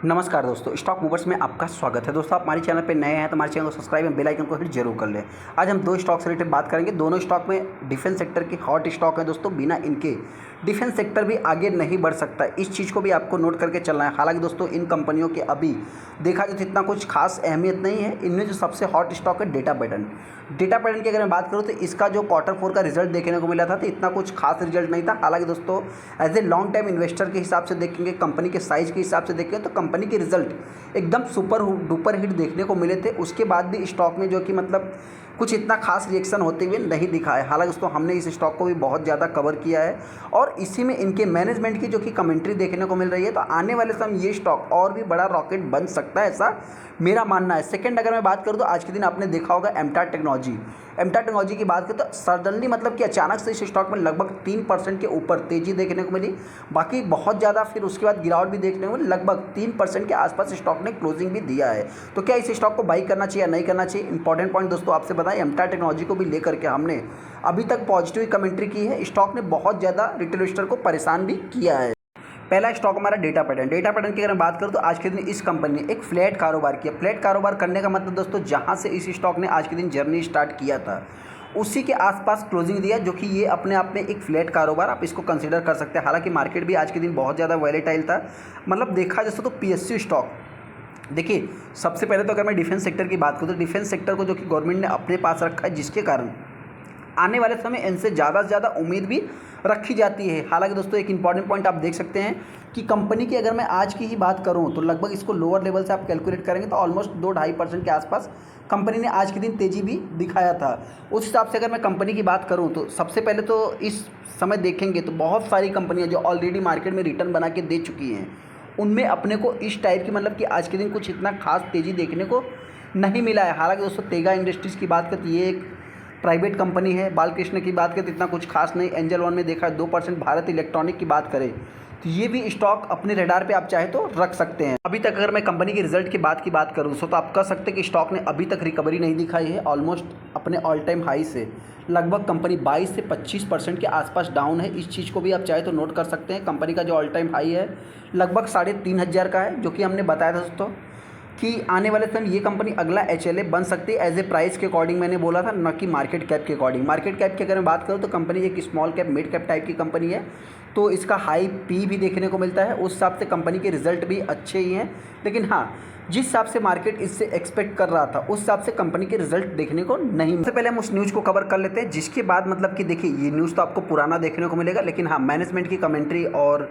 नमस्कार दोस्तों, stock movers में आपका स्वागत है। दोस्तों, आप हमारे चैनल पे नए हैं तो हमारे चैनल को सब्सक्राइब एंड बेल आइकन को हिट जरूर कर लें। आज हम दो स्टॉक से रिलेटेड बात करेंगे। दोनों स्टॉक में डिफेंस सेक्टर की हॉट स्टॉक है दोस्तों। बिना इनके डिफेंस सेक्टर भी आगे नहीं बढ़ सकता, इस चीज़ को भी आपको नोट करके चलना है। हालांकि दोस्तों, इन कंपनियों के अभी देखा जाए तो इतना कुछ खास अहमियत नहीं है। इनमें जो सबसे हॉट स्टॉक है डेटा पैटर्न। डेटा पैटर्न की अगर मैं बात करूँ तो इसका जो Q4 का रिजल्ट देखने को मिला था तो इतना कुछ खास रिजल्ट नहीं था। हालांकि दोस्तों, as a long time investor के हिसाब से देखेंगे, कंपनी के साइज़ के हिसाब से देखेंगे तो कंपनी के रिजल्ट एकदम सुपर डुपर हिट देखने को मिले थे। उसके बाद भी स्टॉक में जो कि मतलब कुछ इतना खास रिएक्शन होते हुए नहीं दिखा है। हालांकि दोस्तों, हमने इस स्टॉक को भी बहुत ज़्यादा कवर किया है और इसी में इनके मैनेजमेंट की जो कि कमेंट्री देखने को मिल रही है, तो आने वाले समय ये स्टॉक और भी बड़ा रॉकेट बन सकता है, ऐसा मेरा मानना है। सेकंड, अगर मैं बात करूँ तो आज के दिन आपने देखा होगा एमटार टेक्नोलॉजी की बात करें तो सडनली मतलब कि अचानक से इस स्टॉक में लगभग 3% के ऊपर तेज़ी देखने को मिली। बाकी बहुत ज़्यादा फिर उसके बाद गिरावट भी देखने को मिली। लगभग 3% के आसपास स्टॉक ने क्लोजिंग भी दिया है। तो क्या इस स्टॉक को बाई करना चाहिए या नहीं करना चाहिए? इंपॉर्टेंट पॉइंट दोस्तों आपसे बताएं, एमटार टेक्नोलॉजी को भी लेकर के हमने अभी तक पॉजिटिव कमेंट्री की है। स्टॉक ने बहुत ज़्यादा रिटेल इन्वेस्टर को परेशान भी किया है। पहला स्टॉक हमारा डेटा पैटर्न की अगर मैं बात करूं तो आज के दिन इस कंपनी ने एक फ्लैट कारोबार किया। फ्लैट कारोबार करने का मतलब दोस्तों, जहां से इस स्टॉक ने आज के दिन जर्नी स्टार्ट किया था उसी के आसपास क्लोजिंग दिया, जो कि ये अपने आप में एक फ्लैट कारोबार आप इसको कंसीडर कर सकते हैं। हालांकि मार्केट भी आज के दिन बहुत ज़्यादा वॉलेटाइल था। मतलब देखा जैसे तो पीएसयू स्टॉक, देखिए सबसे पहले तो अगर मैं डिफेंस सेक्टर की बात करूँ तो डिफेंस सेक्टर को जो कि गवर्नमेंट ने अपने पास रखा है, जिसके कारण आने वाले समय इनसे ज़्यादा से ज़्यादा उम्मीद भी रखी जाती है। हालांकि दोस्तों, एक इंपॉर्टेंट पॉइंट आप देख सकते हैं कि कंपनी की अगर मैं आज की ही बात करूं तो लगभग इसको लोअर लेवल से आप कैलकुलेट करेंगे तो ऑलमोस्ट 2-2.5% के आसपास कंपनी ने आज के दिन तेज़ी भी दिखाया था। उस हिसाब से अगर मैं कंपनी की बात करूं तो सबसे पहले तो इस समय देखेंगे तो बहुत सारी कंपनियाँ जो ऑलरेडी मार्केट में रिटर्न बना के दे चुकी हैं, उनमें अपने को इस टाइप की मतलब कि आज के दिन कुछ इतना खास तेज़ी देखने को नहीं मिला है। हालांकि दोस्तों, तेगा इंडस्ट्रीज़ की बात करें तो ये एक प्राइवेट कंपनी है। बालकृष्ण की बात करें तो इतना कुछ खास नहीं। एंजल वन में देखा है 2%। भारत इलेक्ट्रॉनिक की बात करें तो ये भी स्टॉक अपने रडार पे आप चाहे तो रख सकते हैं। अभी तक अगर मैं कंपनी के रिजल्ट की बात करूँ तो आप कह सकते हैं कि स्टॉक ने अभी तक रिकवरी नहीं दिखाई है। ऑलमोस्ट अपने ऑल टाइम हाई से लगभग कंपनी 22 से 25% के आसपास डाउन है। इस चीज़ को भी आप चाहे तो नोट कर सकते हैं। कंपनी का जो ऑल टाइम हाई है लगभग 3,500 का है, जो कि हमने बताया था दोस्तों कि आने वाले समय ये कंपनी अगला एचएलए बन सकती है। एज ए प्राइस के अकॉर्डिंग मैंने बोला था, न कि मार्केट कैप के अकॉर्डिंग। मार्केट कैप की अगर मैं बात करूँ तो कंपनी एक small cap mid cap type की कंपनी है, तो इसका हाई पी भी देखने को मिलता है। उस हिसाब से कंपनी के रिजल्ट भी अच्छे ही हैं। लेकिन हाँ, जिस हिसाब से मार्केट इससे एक्सपेक्ट कर रहा था उस हिसाब से कंपनी के रिजल्ट देखने को नहीं। सबसे पहले हम उस न्यूज़ को कवर कर लेते हैं, जिसके बाद मतलब कि देखिए ये न्यूज़ तो आपको पुराना देखने को मिलेगा, लेकिन हाँ, मैनेजमेंट की कमेंट्री और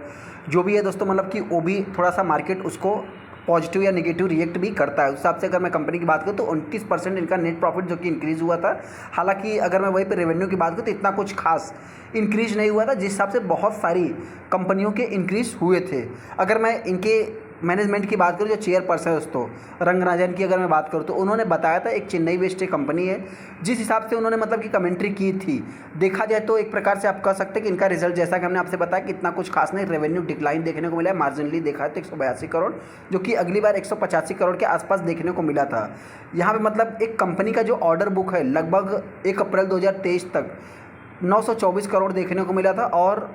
जो भी है दोस्तों, मतलब कि वो भी थोड़ा सा मार्केट उसको पॉजिटिव या नेगेटिव रिएक्ट भी करता है। उस हिसाब से अगर मैं कंपनी की बात करूँ तो 29% इनका नेट प्रॉफिट जो कि इंक्रीज़ हुआ था। हालांकि अगर मैं वहीं पे रेवेन्यू की बात करूँ तो इतना कुछ खास इंक्रीज नहीं हुआ था, जिस हिसाब से बहुत सारी कंपनियों के इंक्रीज हुए थे। अगर मैं इनके मैनेजमेंट की बात करूँ, जो चेयरपर्सन है दोस्तों रंगराजन की अगर मैं बात करूँ तो उन्होंने बताया था एक चेन्नई बेस्ड कंपनी है। जिस हिसाब से उन्होंने मतलब कि कमेंट्री की थी, देखा जाए तो एक प्रकार से आप कह सकते हैं कि इनका रिजल्ट जैसा कि हमने आपसे बताया कि इतना कुछ खास नहीं। रेवेन्यू डिक्लाइन देखने को मिला है। मार्जिनली देखा है तो 182 करोड़, जो कि अगली बार 185 करोड़ के आसपास देखने को मिला था। यहाँ पर मतलब एक कंपनी का जो ऑर्डर बुक है लगभग 1 अप्रैल 2023 तक 924 करोड़ देखने को मिला था। और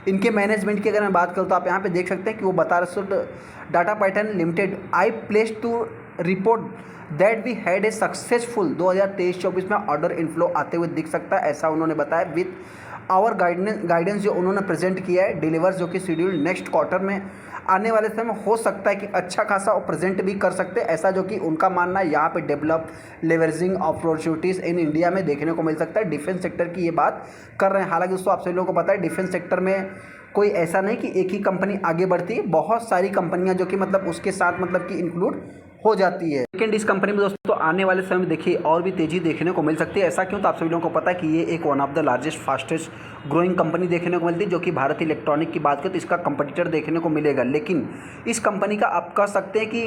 इनके मैनेजमेंट की अगर मैं बात करूँ तो आप यहाँ पे देख सकते हैं कि वो बता रहे data pattern limited I place to report that we had a successful 2023-24 में ऑर्डर इनफ्लो आते हुए दिख सकता है, ऐसा उन्होंने बताया। विथ आवर गाइडेंस जो उन्होंने प्रेजेंट किया है डिलीवर्स, जो कि शेड्यूल नेक्स्ट क्वार्टर में आने वाले समय हो सकता है कि अच्छा खासा वो प्रेजेंट भी कर सकते हैं, ऐसा जो कि उनका मानना है। यहाँ पे develop leveraging opportunities in India में देखने को मिल सकता है। डिफेंस सेक्टर की ये बात कर रहे हैं। हालांकि दोस्तों, आप सभी लोगों को पता है डिफेंस सेक्टर में कोई ऐसा नहीं कि एक ही कंपनी आगे बढ़ती है, बहुत सारी कंपनियां जो कि मतलब उसके साथ मतलब कि इंक्लूड हो जाती है। लेकिन इस कंपनी में दोस्तों आने वाले समय में देखिए और भी तेज़ी देखने को मिल सकती है। ऐसा क्यों? तो आप सभी लोगों को पता है कि ये एक one of the largest fastest growing company देखने को मिलती है, जो कि भारत इलेक्ट्रॉनिक की बात करें तो इसका कंपटीटर देखने को मिलेगा। लेकिन इस कंपनी का आप कह सकते हैं कि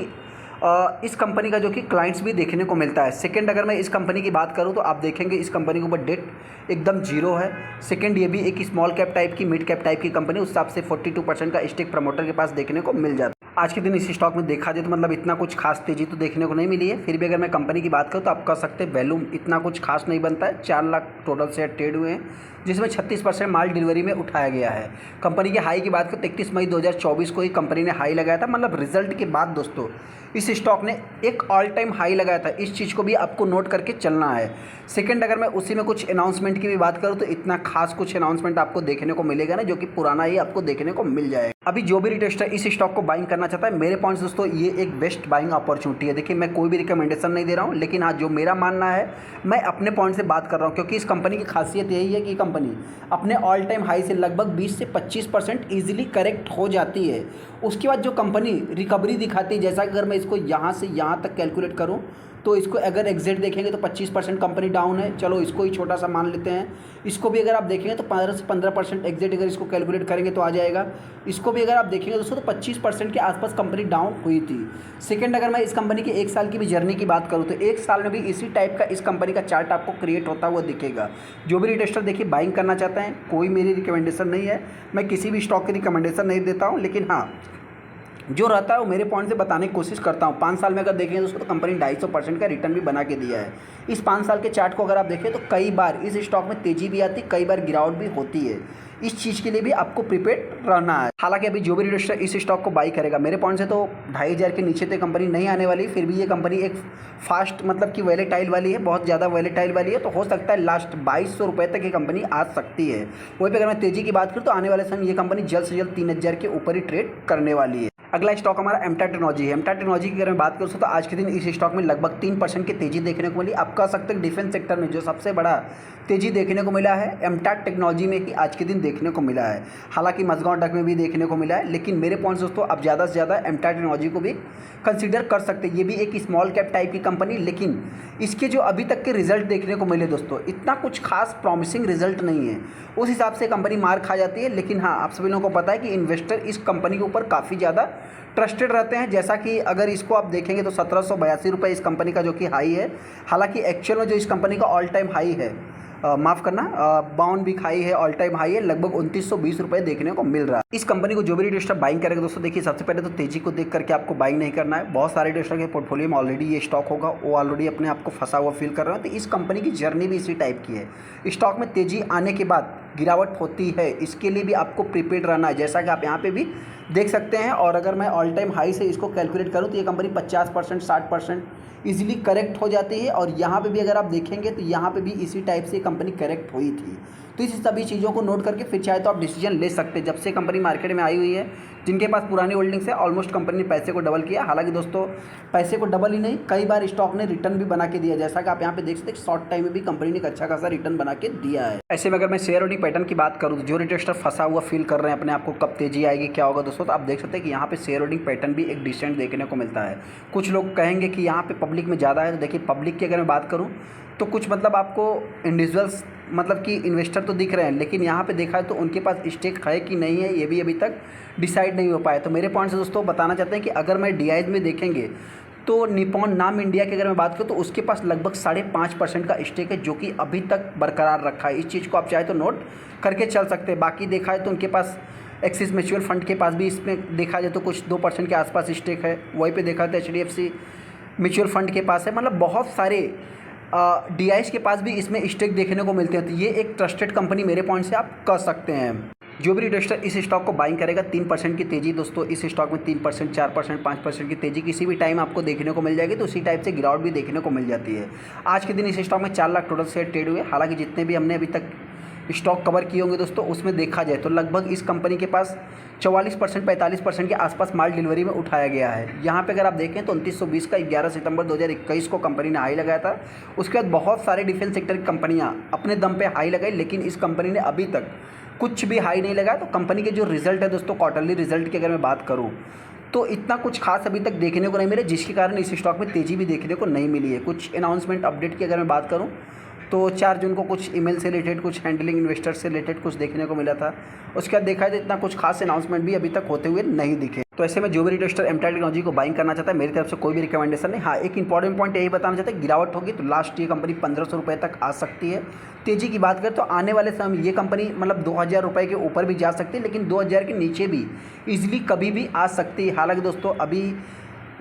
इस कंपनी का जो कि क्लाइंट्स भी देखने को मिलता है। सेकंड, अगर मैं इस कंपनी की बात करूं तो आप देखेंगे इस कंपनी के ऊपर डेट एकदम जीरो है। सेकंड, ये भी एक स्मॉल कैप टाइप की मिड कैप टाइप की कंपनी, उस हिसाब से 42% का स्टेक प्रमोटर के पास देखने को मिल जाता है। आज के दिन इस स्टॉक में देखा जाए तो मतलब इतना कुछ खास तेज़ी तो देखने को नहीं मिली है। फिर भी अगर मैं कंपनी की बात करूँ तो आप कह सकते हैं वैल्यूम इतना कुछ खास नहीं बनता है। 4 लाख टोटल शेयर ट्रेड हुए हैं, जिसमें 36% माल डिलीवरी में उठाया गया है। कंपनी के हाई की बात करें तो 31 मई 2024 को ही कंपनी ने हाई लगाया था। मतलब रिजल्ट के बाद दोस्तों इस स्टॉक ने एक ऑल टाइम हाई लगाया था। इस चीज़ को भी आपको नोट करके चलना है। सेकंड, अगर मैं उसी में कुछ अनाउंसमेंट की भी बात करूँ तो इतना खास कुछ अनाउंसमेंट आपको देखने को मिलेगा ना, जो कि पुराना ही आपको देखने को मिल जाएगा। अभी जो भी रिटेस्टर इस स्टॉक को बाइंग करना चाहता है, मेरे पॉइंट्स दोस्तों ये एक बेस्ट बाइंग अपॉर्चुनिटी है। देखिए मैं कोई भी रिकमेंडेशन नहीं दे रहा हूँ, लेकिन हाँ जो मेरा मानना है मैं अपने पॉइंट से बात कर रहा हूँ, क्योंकि इस कंपनी की खासियत यही है कि कंपनी अपने ऑल टाइम हाई से लगभग 20 से 25% ईजिली करेक्ट हो जाती है। उसके बाद जो कंपनी रिकवरी दिखाती है, जैसा कि अगर मैं इसको यहाँ से यहाँ तक कैलकुलेट करूँ तो इसको अगर एग्जिट देखेंगे तो 25% कंपनी डाउन है। चलो इसको ही छोटा सा मान लेते हैं। इसको भी अगर आप देखेंगे तो 15 से 15% एग्जिट अगर इसको कैलकुलेट करेंगे तो आ जाएगा। इसको भी अगर आप देखेंगे दोस्तों तो 25% के आसपास कंपनी डाउन हुई थी। सेकंड, अगर मैं इस कंपनी की 1 साल की भी जर्नी की बात करूँ तो 1 साल में भी इसी टाइप का इस कंपनी का चार्ट आपको क्रिएट होता हुआ दिखेगा। जो भी रिटेस्टर देखिए बाइंग करना चाहते हैं, कोई मेरी रिकमेंडेशन नहीं है, मैं किसी भी स्टॉक की रिकमेंडेशन नहीं देता हूँ, लेकिन हाँ जो रहता है वो मेरे पॉइंट से बताने की कोशिश करता हूँ। 5 साल में अगर देखेंगे दोस्तों तो कंपनी 250% का रिटर्न भी बना के दिया है। इस 5 साल के चार्ट को अगर आप देखें तो कई बार इस स्टॉक में तेज़ी भी आती है, कई बार गिरावट भी होती है। इस चीज़ के लिए भी आपको प्रिपेयर रहना है। हालांकि अभी जो भी रिटेस्टर इस स्टॉक को बाई करेगा, मेरे पॉइंट से तो 2500 के नीचे तो कंपनी नहीं आने वाली। फिर भी ये कंपनी एक फास्ट मतलब कि वैलेटाइल वाली है, बहुत ज़्यादा वैलेटाइल वाली है, तो हो सकता है लास्ट 2200 रुपये तक ये कंपनी आ सकती है। वहीं पर अगर मैं तेज़ी की बात करूँ तो आने वाले समय ये कंपनी जल्द से जल्द 3000 के ऊपर ही ट्रेड करने वाली है। अगला स्टॉक हमारा एमटा टेक्नोलॉजी है। एमटा टेक्नोलॉजी की अगर मैं बात करूँ तो आज के दिन इस स्टॉक में लगभग 3% की तेज़ी देखने को मिली। आप कह सकते हैं डिफेंस सेक्टर में जो सबसे बड़ा तेज़ी देखने को मिला है एमटा टेक्नोलॉजी में ही आज के दिन देखने को मिला है। हालांकि मजगांव डक में भी देखने को मिला है, लेकिन मेरे पॉइंट्स दोस्तों अब ज़्यादा से ज़्यादा एमटा टेक्नोलॉजी को भी कंसीडर कर सकते हैं। ये भी एक स्मॉल कैप टाइप की कंपनी, लेकिन इसके जो अभी तक के रिजल्ट देखने को मिले दोस्तों इतना कुछ खास प्रॉमिसिंग रिजल्ट नहीं है। उस हिसाब से कंपनी मार खा जाती है। लेकिन हाँ आप सभी लोगों को पता है कि इन्वेस्टर इस कंपनी के ऊपर काफ़ी ज़्यादा ट्रस्टेड रहते हैं। जैसा कि अगर इसको आप देखेंगे तो 1782 रुपये इस कंपनी का जो कि हाई है। हालांकि एक्चुअल में जो इस कंपनी का ऑल टाइम हाई है, माफ़ करना, 52 वीक हाई है, ऑल टाइम हाई है, लगभग 2920 रुपये देखने को मिल रहा है। इस कंपनी को जो भी रिटेस्टर बाइंग करेगा दोस्तों, देखिए सबसे पहले तो तेजी को देख करके आपको बाइंग नहीं करना है। बहुत सारे रिटेस्टर के पोर्टफोलियो में ऑलरेडी ये स्टॉक होगा, वो ऑलरेडी अपने आप को फंसा हुआ फील कर रहे हैं। तो इस कंपनी की जर्नी भी इसी टाइप की है। स्टॉक में तेजी आने के बाद गिरावट होती है, इसके लिए भी आपको प्रिपेयर्ड रहना है, जैसा कि आप यहाँ पे भी देख सकते हैं। और अगर मैं ऑल टाइम हाई से इसको कैलकुलेट करूँ तो ये कंपनी 50% 60% इजीली करेक्ट हो जाती है। और यहाँ पे भी अगर आप देखेंगे तो यहाँ पे भी इसी टाइप से कंपनी करेक्ट हुई थी। तो इस सभी चीज़ों को नोट करके फिर चाहे तो आप डिसीजन ले सकते हैं। जब से कंपनी मार्केट में आई हुई है, जिनके पास पुरानी होल्डिंग्स है, ऑलमोस्ट कंपनी ने पैसे को डबल किया। हालांकि दोस्तों पैसे को डबल ही नहीं, कई बार स्टॉक ने रिटर्न भी बना के दिया, जैसा कि आप यहाँ पे देख सकते हैं शॉर्ट टाइम में भी कंपनी ने एक अच्छा खासा रिटर्न बना के दिया है। ऐसे में अगर मैं शेयर होल्डिंग पैटर्न की बात करूँ तो जो रिटेस्टर फंसा हुआ फील कर रहे हैं अपने आप को, कब तेजी आएगी क्या होगा दोस्तों, तो आप देख सकते हैं कि यहाँ पे शेयर होल्डिंग पैटर्न भी एक डिसेंट देखने को मिलता है। कुछ लोग कहेंगे कि यहाँ पे पब्लिक में ज़्यादा है, तो देखिए पब्लिक की अगर मैं बात करूँ तो कुछ मतलब आपको इंडिविजुअल्स मतलब कि इन्वेस्टर तो दिख रहे हैं, लेकिन यहाँ पे देखा है तो उनके पास स्टेक है कि नहीं है ये भी अभी तक डिसाइड नहीं हो पाया। तो मेरे पॉइंट से दोस्तों बताना चाहते हैं कि अगर मैं DIs में देखेंगे तो निपॉन नाम इंडिया की अगर मैं बात करूँ तो उसके पास लगभग 5.5% का स्टेक है, जो कि अभी तक बरकरार रखा है। इस चीज़ को आप चाहे तो नोट करके चल सकते हैं। बाकी देखा है तो उनके पास एक्सिस म्यूचुअल फंड के पास भी इसमें देखा जाए तो कुछ 2% के आसपास स्टेक है। वहीं पे देखा तो HDFC म्यूचुअल फंड के पास है। मतलब बहुत सारे DIs के पास भी इसमें स्टेक देखने को मिलते हैं। तो ये एक ट्रस्टेड कंपनी मेरे पॉइंट से आप कह सकते हैं। जो भी रिटेस्टर इस स्टॉक को बाइंग करेगा, 3% की तेज़ी दोस्तों इस स्टॉक में 3%, 4%, 5% की तेज़ी किसी भी टाइम आपको देखने को मिल जाएगी। तो उसी टाइप से गिरावट भी देखने को मिल जाती है। आज के दिन इस स्टॉक में 4 लाख टोटल शेयर ट्रेड हुए। हालांकि जितने भी हमने अभी तक स्टॉक कवर किए होंगे दोस्तों, उसमें देखा जाए तो लगभग इस कंपनी के पास 44% 45% के आसपास माल डिलीवरी में उठाया गया है। यहाँ पे अगर आप देखें तो 2920 का 11 सितंबर 2021 को कंपनी ने हाई लगाया था। उसके बाद बहुत सारे डिफेंस सेक्टर की कंपनियाँ अपने दम पे हाई लगाई, लेकिन इस कंपनी ने अभी तक कुछ भी हाई नहीं लगाया। तो कंपनी के जो रिजल्ट है दोस्तों, क्वार्टरली रिजल्ट की अगर मैं बात करूँ तो इतना कुछ खास अभी तक देखने को नहीं मिले, जिसके कारण इस स्टॉक में तेज़ी भी देखने को नहीं मिली है। कुछ अनाउंसमेंट अपडेट की अगर मैं बात करूँ तो 4 जून को कुछ ईमेल से रिलेटेड, कुछ हैंडलिंग इन्वेस्टर से रिलेटेड कुछ देखने को मिला था। उसके बाद देखा है तो इतना कुछ खास अनाउंसमेंट भी अभी तक होते हुए नहीं दिखे। तो ऐसे में जो भी रिटेस्टर एमटेक टेक्नोलॉजी को बाइंग करना चाहता है, मेरी तरफ से कोई भी रिकमेंडेशन नहीं। हाँ, एक इंपॉर्टेंट पॉइंट यही बताना चाहता है, गिरावट होगी तो लास्ट ये कंपनी 1500 रुपये तक आ सकती है। तेज़ी की बात करें तो आने वाले समय में ये कंपनी मतलब 2000 रुपये के ऊपर भी जा सकती है, लेकिन 2000 के नीचे भी ईजिली कभी भी आ सकती है। हालांकि दोस्तों अभी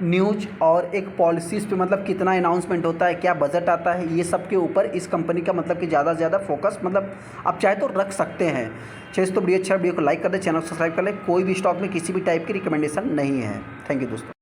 न्यूज और एक पॉलिसीज़ पे मतलब कितना अनाउंसमेंट होता है, क्या बजट आता है, ये सब के ऊपर इस कंपनी का मतलब कि ज़्यादा से ज़्यादा फोकस मतलब आप चाहे तो रख सकते हैं। चलिए तो वीडियो अच्छा, वीडियो को लाइक कर दे, चैनल को सब्सक्राइब कर ले। कोई भी स्टॉक में किसी भी टाइप की रिकमेंडेशन नहीं है। थैंक यू दोस्तों।